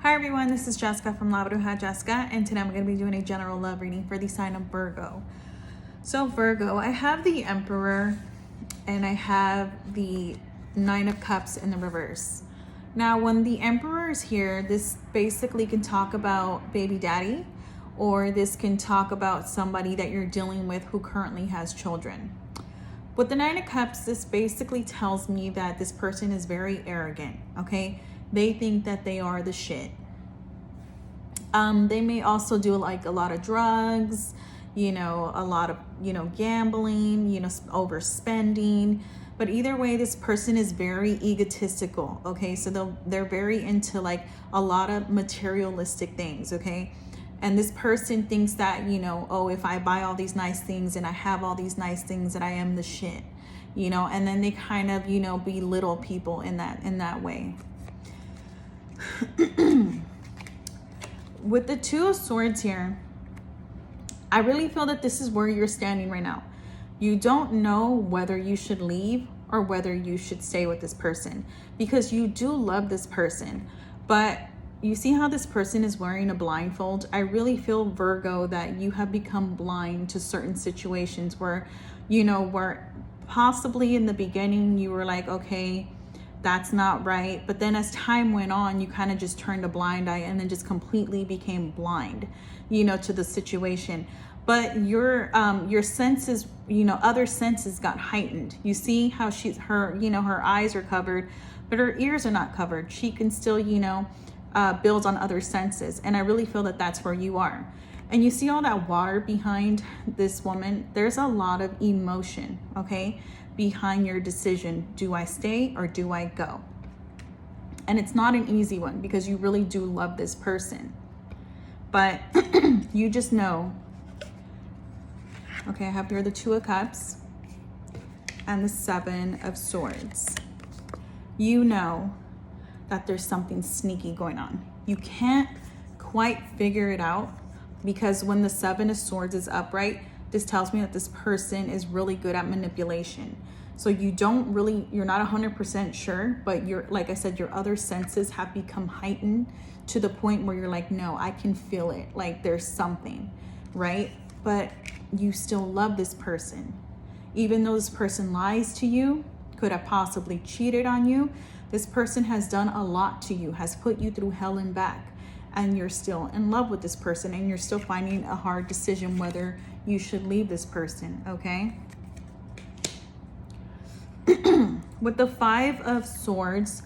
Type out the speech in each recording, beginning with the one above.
Hi everyone, this is Jessica from Labrujajessica, and today I'm going to be doing a general love reading for the sign of Virgo. So Virgo, I have the Emperor and I have the Nine of Cups in the reverse. Now when the Emperor is here, this basically can talk about baby daddy, or this can talk about somebody that you're dealing with who currently has children. With the Nine of Cups, this basically tells me that this person is very arrogant, okay? They think that they are the shit. They may also do like a lot of drugs, a lot of, gambling, overspending. But either way, this person is very egotistical, okay? So they're very into like a lot of materialistic things, okay? And this person thinks that, oh, if I buy all these nice things and I have all these nice things, that I am the shit, and then they kind of, belittle people in that way. With the Two of Swords here, I really feel that this is where you're standing right now. You don't know whether you should leave or whether you should stay with this person, because you do love this person. But you see how this person is wearing a blindfold? I really feel, Virgo, that you have become blind to certain situations where, where possibly in the beginning you were like, okay, that's not right. But then as time went on, you kind of just turned a blind eye and then just completely became blind, to the situation. But your senses, other senses got heightened. You see how her eyes are covered, but her ears are not covered. She can still, build on other senses. And I really feel that that's where you are. And you see all that water behind this woman? There's a lot of emotion, okay, behind your decision. Do I stay or do I go? And it's not an easy one, because you really do love this person. But you just know. Okay, I have here the Two of Cups and the Seven of Swords. You know that there's something sneaky going on. You can't quite figure it out, because when the Seven of Swords is upright, this tells me that this person is really good at manipulation. So you're not 100% sure, but like I said, your other senses have become heightened to the point where you're like, no, I can feel it. Like there's something, right? But you still love this person. Even though this person lies to you, could have possibly cheated on you, this person has done a lot to you, has put you through hell and back, and you're still in love with this person, and you're still finding a hard decision whether you should leave this person, okay? With the Five of Swords,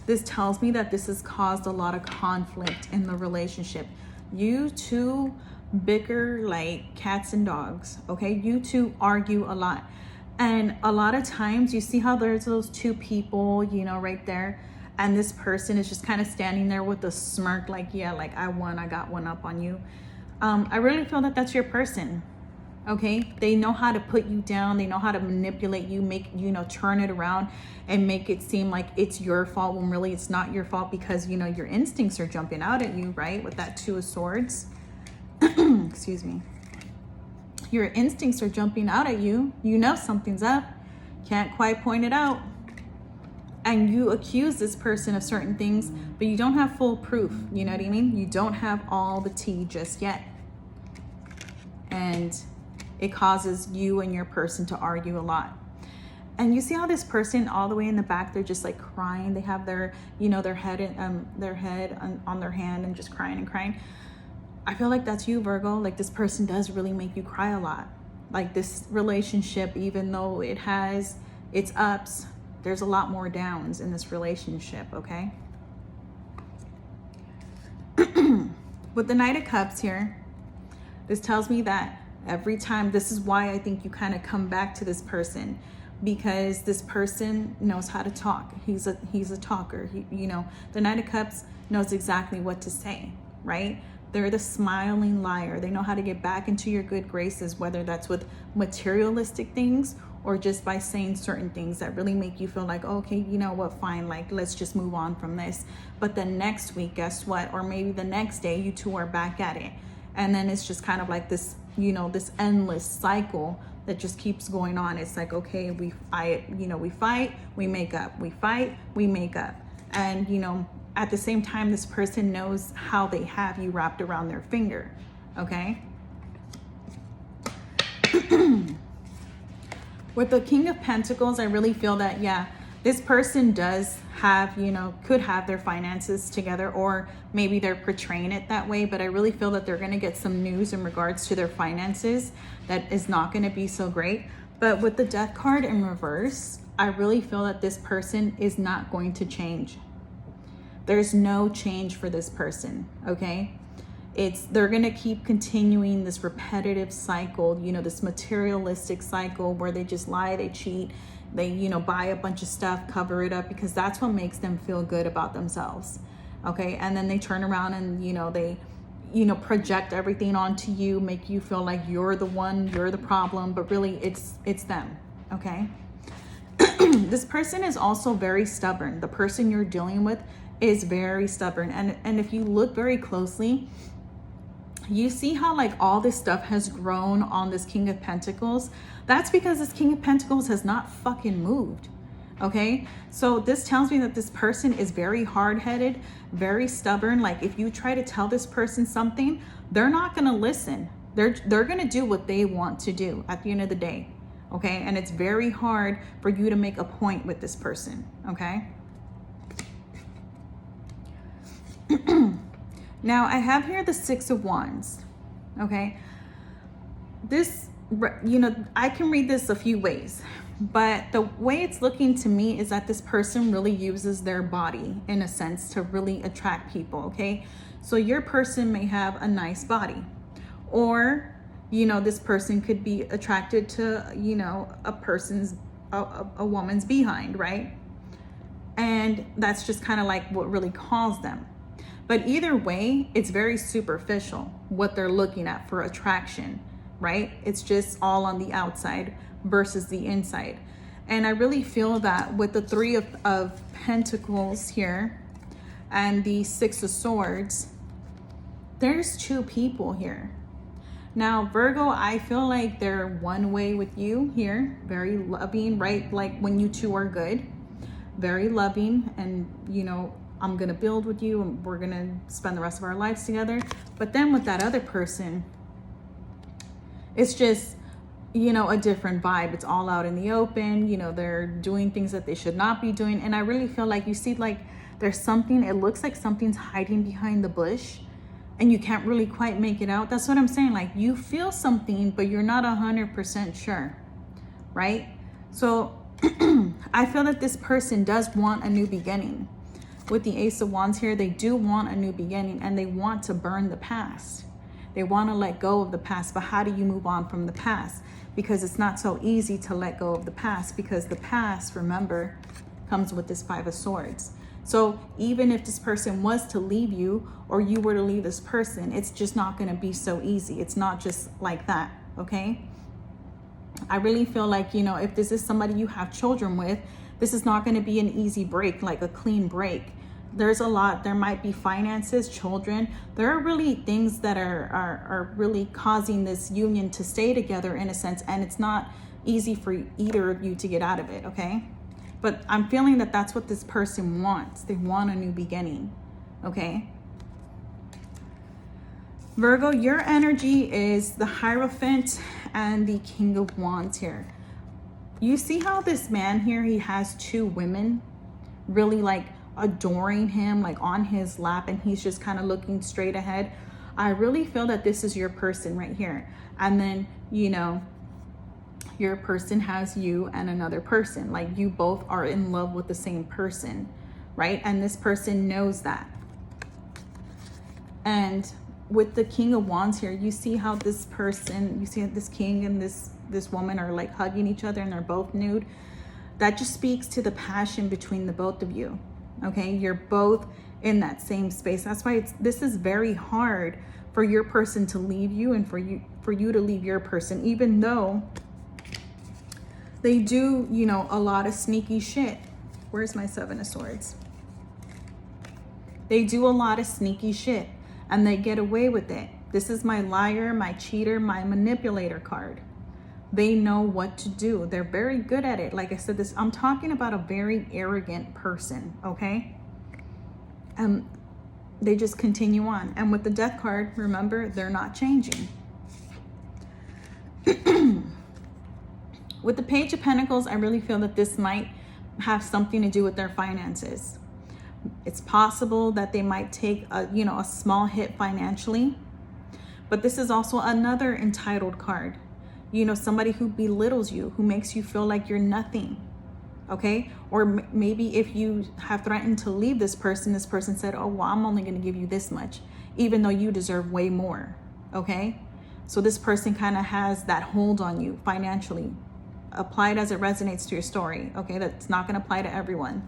this tells me that this has caused a lot of conflict in the relationship. You two bicker like cats and dogs, okay? You two argue a lot. And a lot of times, you see how there's those two people, right there, and this person is just kind of standing there with a smirk, like, yeah, like I won, I got one up on you. I really feel that that's your person, okay? They know how to put you down. They know how to manipulate you, turn it around and make it seem like it's your fault, when really it's not your fault, because, your instincts are jumping out at you, right? With that Two of Swords. Excuse me. Your instincts are jumping out at you. You know something's up. Can't quite point it out. And you accuse this person of certain things, but you don't have full proof. You know what I mean? You don't have all the tea just yet. And it causes you and your person to argue a lot. And you see how this person all the way in the back, they're just like crying. They have their, their head on their hand and just crying and crying. I feel like that's you, Virgo. Like this person does really make you cry a lot. Like this relationship, even though it has its ups, there's a lot more downs in this relationship, okay? With the Knight of Cups here, this tells me that every time, this is why I think you kind of come back to this person, because this person knows how to talk. He's a talker. The Knight of Cups knows exactly what to say, right? They're the smiling liar. They know how to get back into your good graces, whether that's with materialistic things or just by saying certain things that really make you feel like, okay, you know what, fine, like let's just move on from this. But then next week, guess what? Or maybe the next day, you two are back at it. And then it's just kind of like this, this endless cycle that just keeps going on. It's like, okay, we fight, we make up, we fight, we make up. And, at the same time, this person knows how they have you wrapped around their finger, okay? With the King of Pentacles, I really feel that, yeah, this person does have, you know, could have their finances together, or maybe they're portraying it that way, but I really feel that they're going to get some news in regards to their finances that is not going to be so great. But with the Death card in reverse, I really feel that this person is not going to change. There's no change for this person, okay? They're going to keep continuing this repetitive cycle, you know, this materialistic cycle where they just lie, they cheat, they, you know, buy a bunch of stuff, cover it up, because that's what makes them feel good about themselves, okay? And then they turn around and, you know, they, you know, project everything onto you, make you feel like you're the one, you're the problem, but really it's them, okay? This person is also very stubborn. The person you're dealing with is very stubborn. And if you look very closely, you see how like all this stuff has grown on this King of Pentacles. That's because this King of Pentacles has not fucking moved. Okay, so this tells me that this person is very hard-headed, very stubborn. Like if you try to tell this person something, they're not going to listen. They're going to do what they want to do at the end of the day. Okay, and it's very hard for you to make a point with this person. Okay. Now I have here the Six of Wands. Okay, this, you know, I can read this a few ways, but the way it's looking to me is that this person really uses their body in a sense to really attract people. Okay, so your person may have a nice body, or, you know, this person could be attracted to, you know, a woman's behind, right? And that's just kind of like what really calls them. But either way, it's very superficial what they're looking at for attraction, right? It's just all on the outside versus the inside. And I really feel that with the Three of Pentacles here and the Six of Swords, there's two people here. Now, Virgo, I feel like they're one way with you here, very loving, right? Like when you two are good, very loving, and, you know, I'm going to build with you and we're going to spend the rest of our lives together. But then with that other person, it's just, you know, a different vibe. It's all out in the open. You know, they're doing things that they should not be doing. And I really feel like you see, like there's something, it looks like something's hiding behind the bush and you can't really quite make it out. That's what I'm saying. Like you feel something, but you're not 100% sure, right? So I feel that this person does want a new beginning. With the Ace of Wands here, they do want a new beginning and they want to burn the past. They want to let go of the past. But how do you move on from the past? Because it's not so easy to let go of the past, because the past, remember, comes with this Five of Swords. So even if this person was to leave you, or you were to leave this person, it's just not going to be so easy. It's not just like that, okay? I really feel like, you know, if this is somebody you have children with, this is not going to be an easy break, like a clean break. There's a lot. There might be finances, children. There are really things that are really causing this union to stay together in a sense, and it's not easy for either of you to get out of it, okay? But I'm feeling that that's what this person wants. They want a new beginning, okay? Virgo, your energy is the Hierophant and the King of Wands here. You see how this man here, he has two women really like adoring him, like on his lap, and he's just kind of looking straight ahead. I really feel that this is your person right here. And then, you know, your person has you and another person. Like you both are in love with the same person, right? And this person knows that. And with the King of Wands here, you see how this person, you see this king and this woman are like hugging each other and they're both nude. That just speaks to the passion between the both of you. Okay, you're both in that same space. That's why this is very hard for your person to leave you and for you to leave your person, even though they do, you know, a lot of sneaky shit. Where's my Seven of Swords? They do a lot of sneaky shit and they get away with it. This is my liar, my cheater, my manipulator card. They know what to do. They're very good at it. Like I said, I'm talking about a very arrogant person, okay? They just continue on. And with the Death card, remember, they're not changing. With the Page of Pentacles, I really feel that this might have something to do with their finances. It's possible that they might take a small hit financially, but this is also another entitled card. Somebody who belittles you, who makes you feel like you're nothing. Okay? Or maybe if you have threatened to leave this person said, oh, well, I'm only going to give you this much, even though you deserve way more. Okay? So this person kind of has that hold on you financially. Apply it as it resonates to your story. Okay? That's not going to apply to everyone.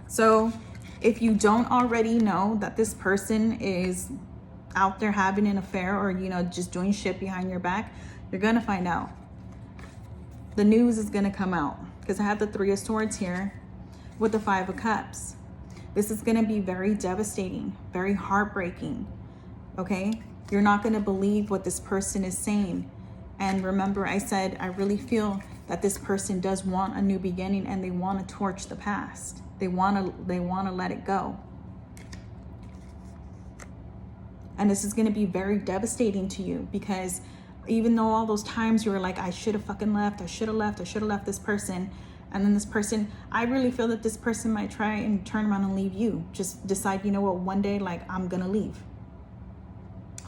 So if you don't already know that this person is out there having an affair or, just doing shit behind your back, you're going to find out. The news is going to come out, because I have the Three of Swords here with the Five of Cups. This is going to be very devastating, very heartbreaking. Okay? You're not going to believe what this person is saying. And remember, I said, I really feel that this person does want a new beginning, and they want to torch the past. They want to let it go. And this is going to be very devastating to you, because even though all those times you were like, I should have fucking left, I should have left this person. And then this person, I really feel that this person might try and turn around and leave you. Just decide, one day, like, I'm going to leave.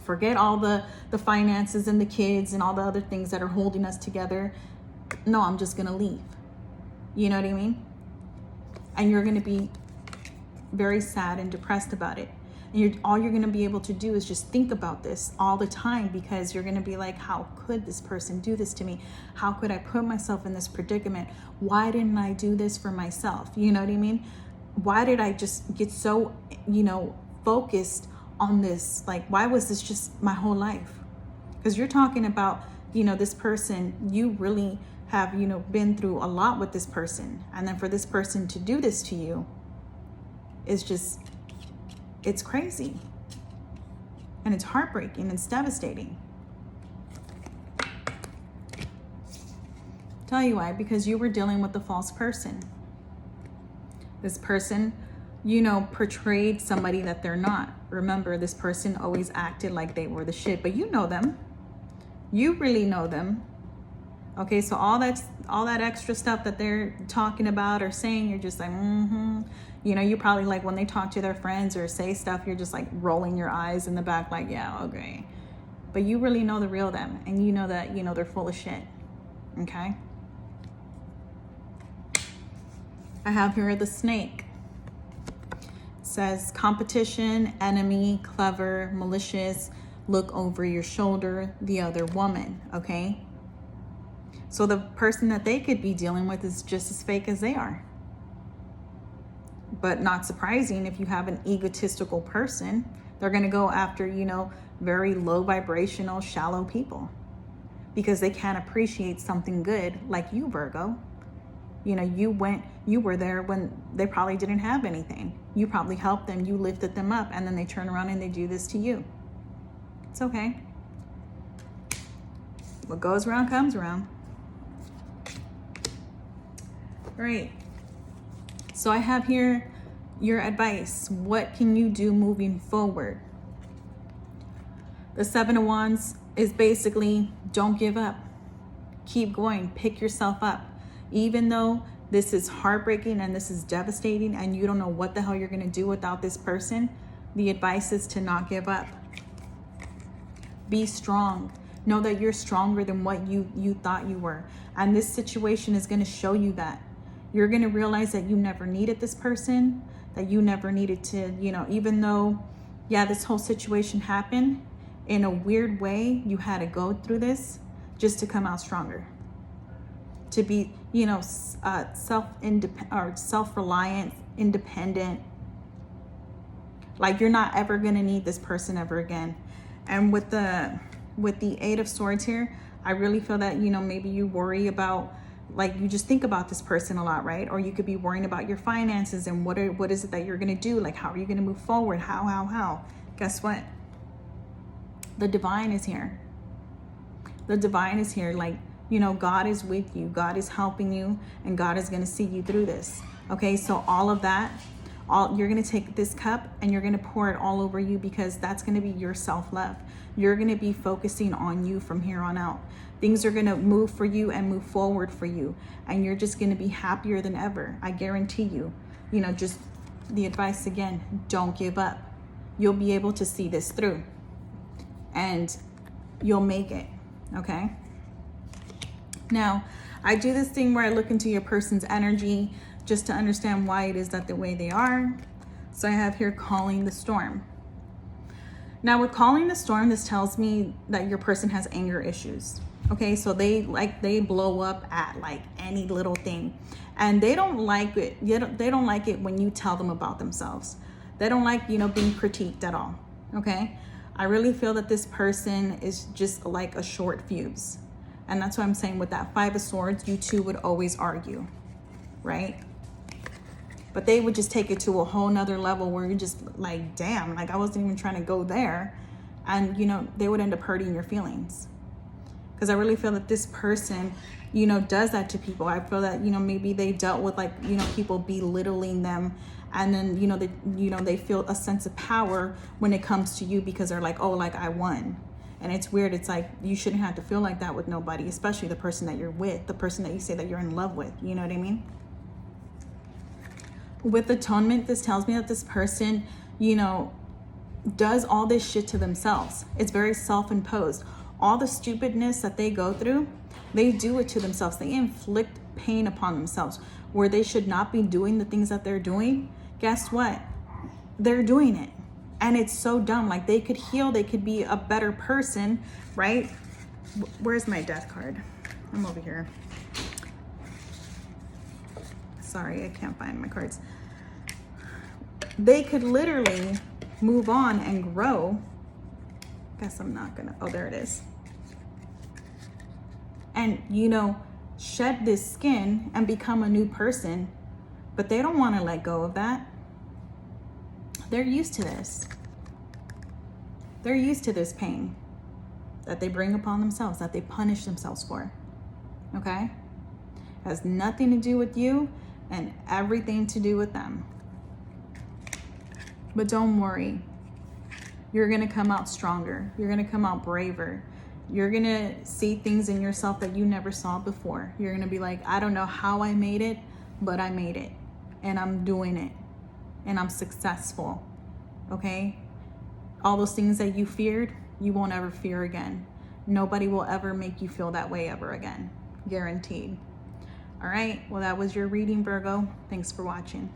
Forget all the finances and the kids and all the other things that are holding us together. No, I'm just going to leave. You know what I mean? And you're going to be very sad and depressed about it. And all you're going to be able to do is just think about this all the time, because you're going to be like, how could this person do this to me? How could I put myself in this predicament? Why didn't I do this for myself? You know what I mean? Why did I just get so, focused on this? Like, why was this just my whole life? Because you're talking about, this person, you really have, been through a lot with this person. And then for this person to do this to you is just, it's crazy. And it's heartbreaking. It's devastating. Tell you why, because you were dealing with a false person. This person, portrayed somebody that they're not. Remember, this person always acted like they were the shit, but you know them. You really know them. Okay, so all that extra stuff that they're talking about or saying, you're just like, you probably, like, when they talk to their friends or say stuff, you're just like rolling your eyes in the back like, yeah, okay. But you really know the real them, and you know that, they're full of shit. Okay? I have here the snake. It says competition, enemy, clever, malicious, look over your shoulder, the other woman. Okay? So the person that they could be dealing with is just as fake as they are. But not surprising, if you have an egotistical person, they're going to go after, very low vibrational, shallow people, because they can't appreciate something good like you, Virgo. You were there when they probably didn't have anything. You probably helped them, you lifted them up, and then they turn around and they do this to you. It's okay. What goes around comes around. Right. So I have here your advice. What can you do moving forward? The Seven of Wands is basically, don't give up. Keep going. Pick yourself up. Even though this is heartbreaking and this is devastating and you don't know what the hell you're going to do without this person, the advice is to not give up. Be strong. Know that you're stronger than what you thought you were. And this situation is going to show you that. You're going to realize that you never needed this person, that you never needed to, even though, yeah, this whole situation happened, in a weird way, you had to go through this just to come out stronger. To be, self-reliant, independent. Like, you're not ever going to need this person ever again. And with the Eight of Swords here, I really feel that, maybe you worry about, like, you just think about this person a lot, right? Or you could be worrying about your finances and what is it that you're going to do? Like, how are you going to move forward? How? Guess what? The divine is here. The divine is here. Like, God is with you. God is helping you, and God is going to see you through this. Okay, so all of that, you're going to take this cup and you're going to pour it all over you, because that's going to be your self-love. You're going to be focusing on you from here on out. Things are going to move for you and move forward for you, and you're just going to be happier than ever. I guarantee you. You know, just the advice again, don't give up. You'll be able to see this through and you'll make it. Okay. Now, I do this thing where I look into your person's energy just to understand why it is that the way they are. So I have here calling the storm. Now with calling the storm, this tells me that your person has anger issues. Okay, so they blow up at like any little thing, and they don't like it. They don't like it when you tell them about themselves. They don't like, you know, being critiqued at all. Okay, I really feel that this person is just like a short fuse, and that's what I'm saying with that Five of Swords. You two would always argue, right? But they would just take it to a whole nother level where you're just like, damn, like I wasn't even trying to go there. And, you know, they would end up hurting your feelings. Because I really feel that this person, you know, does that to people. I feel that, you know, maybe they dealt with like, you know, people belittling them. And then, they feel a sense of power when it comes to you, because they're like, oh, like I won. And it's weird. It's like, you shouldn't have to feel like that with nobody, especially the person that you're with, the person that you say that you're in love with. You know what I mean? With atonement, this tells me that this person, you know, does all this shit to themselves. It's very self-imposed. All the stupidness that they go through, they do it to themselves. They inflict pain upon themselves where they should not be doing the things that they're doing. Guess what? They're doing it. And it's so dumb. Like, they could heal. They could be a better person, right? Where's my death card? I'm over here. Sorry, I can't find my cards. They could literally move on and grow. Guess I'm not gonna, oh, there it is. And, you know, shed this skin and become a new person, but they don't want to let go of that. They're used to this. They're used to this pain that they bring upon themselves, that they punish themselves for. Okay? Has nothing to do with you and everything to do with them. But don't worry. You're going to come out stronger. You're going to come out braver. You're going to see things in yourself that you never saw before. You're going to be like, I don't know how I made it, but I made it. And I'm doing it. And I'm successful. Okay? All those things that you feared, you won't ever fear again. Nobody will ever make you feel that way ever again. Guaranteed. All right. Well, that was your reading, Virgo. Thanks for watching.